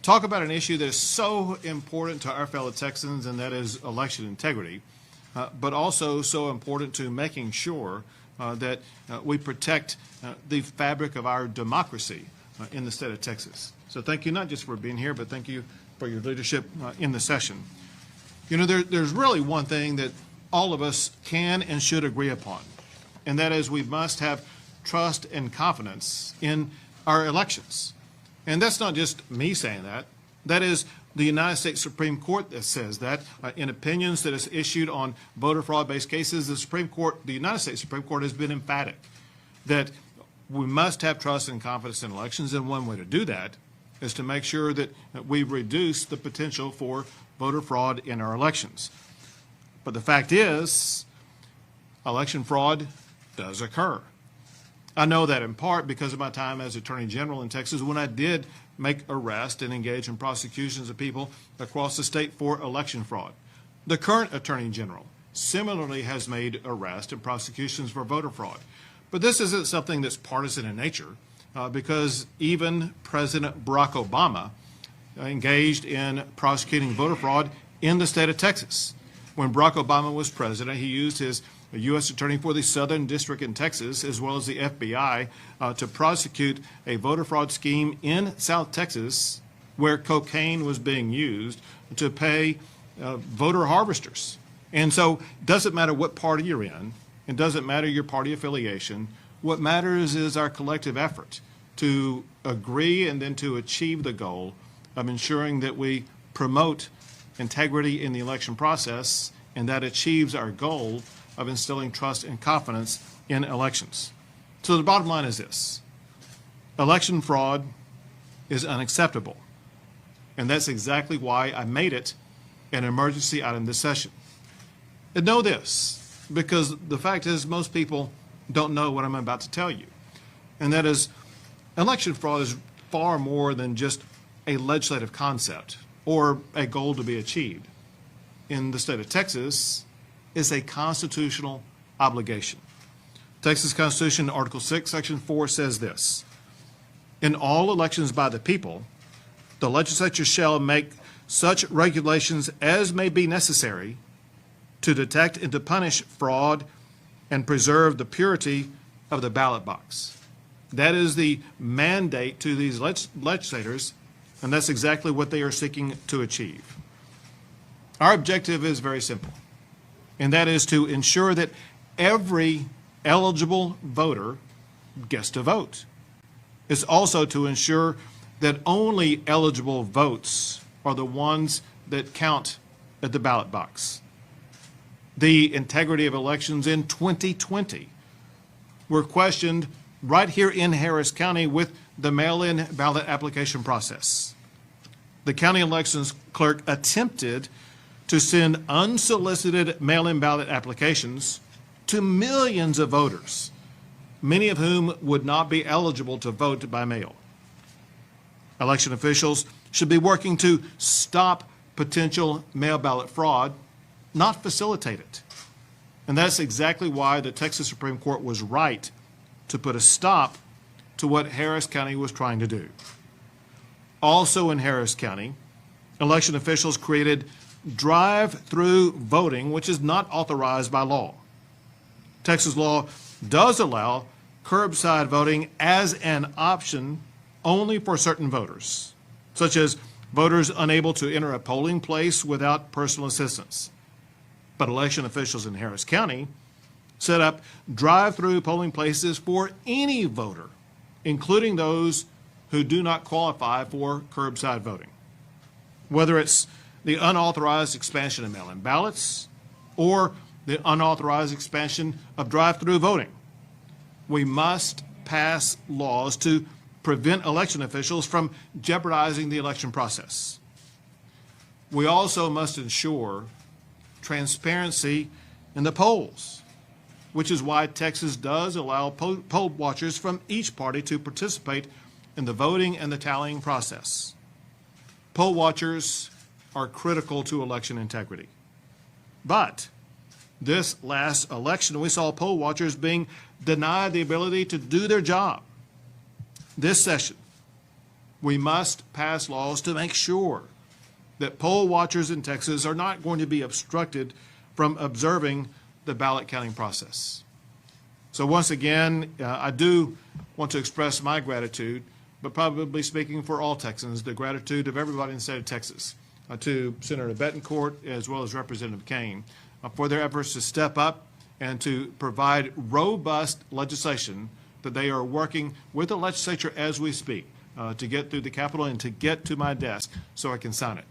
talk about an issue that is so important to our fellow Texans, and that is election integrity, but also so important to making sure that we protect the fabric of our democracy in the state of Texas. So thank you not just for being here, but thank you for your leadership in the session. You know, there's really one thing that all of us can and should agree upon, and that is we must have trust and confidence in our elections. And that's not just me saying that. That is the United States Supreme Court that says that in opinions that is issued on voter fraud-based cases. The United States Supreme Court has been emphatic that we must have trust and confidence in elections, and one way to do that is to make sure that we reduce the potential for voter fraud in our elections. But the fact is, election fraud does occur. I know that in part because of my time as Attorney General in Texas, when I did make arrests and engage in prosecutions of people across the state for election fraud. The current Attorney General similarly has made arrests and prosecutions for voter fraud. But this isn't something that's partisan in nature, because even President Barack Obama engaged in prosecuting voter fraud in the state of Texas. When Barack Obama was president, he used his U.S. Attorney for the Southern District in Texas, as well as the FBI, to prosecute a voter fraud scheme in South Texas where cocaine was being used to pay voter harvesters. And so it doesn't matter what party you're in, it doesn't matter your party affiliation. What matters is our collective effort to agree and then to achieve the goal of ensuring that we promote integrity in the election process, and that achieves our goal of instilling trust and confidence in elections. So the bottom line is this: election fraud is unacceptable. And that's exactly why I made it an emergency item this session. And know this, because the fact is most people don't know what I'm about to tell you. And that is, election fraud is far more than just a legislative concept or a goal to be achieved. In the state of Texas, is a constitutional obligation. Texas Constitution, Article 6, Section 4 says this: in all elections by the people, the legislature shall make such regulations as may be necessary to detect and to punish fraud and preserve the purity of the ballot box. That is the mandate to these legislators, and that's exactly what they are seeking to achieve. Our objective is very simple, and that is to ensure that every eligible voter gets to vote. It's also to ensure that only eligible votes are the ones that count at the ballot box. The integrity of elections in 2020 were questioned right here in Harris County with the mail-in ballot application process. The county elections clerk attempted to send unsolicited mail-in ballot applications to millions of voters, many of whom would not be eligible to vote by mail. Election officials should be working to stop potential mail ballot fraud, not facilitate it. And that's exactly why the Texas Supreme Court was right to put a stop to what Harris County was trying to do. Also in Harris County, election officials created drive-through voting, which is not authorized by law. Texas law does allow curbside voting as an option only for certain voters, such as voters unable to enter a polling place without personal assistance. But election officials in Harris County set up drive-through polling places for any voter, including those who do not qualify for curbside voting. Whether it's the unauthorized expansion of mail-in ballots or the unauthorized expansion of drive-through voting, we must pass laws to prevent election officials from jeopardizing the election process. We also must ensure transparency in the polls, which is why Texas does allow poll watchers from each party to participate in the voting and the tallying process. Poll watchers are critical to election integrity. But this last election, we saw poll watchers being denied the ability to do their job. This session, We must pass laws to make sure that poll watchers in Texas are not going to be obstructed from observing the ballot counting process. So once again, I do want to express my gratitude, but probably speaking for all Texans, the gratitude of everybody in the state of Texas, to Senator Bettencourt as well as Representative Cain for their efforts to step up and to provide robust legislation that they are working with the legislature as we speak to get through the Capitol and to get to my desk so I can sign it.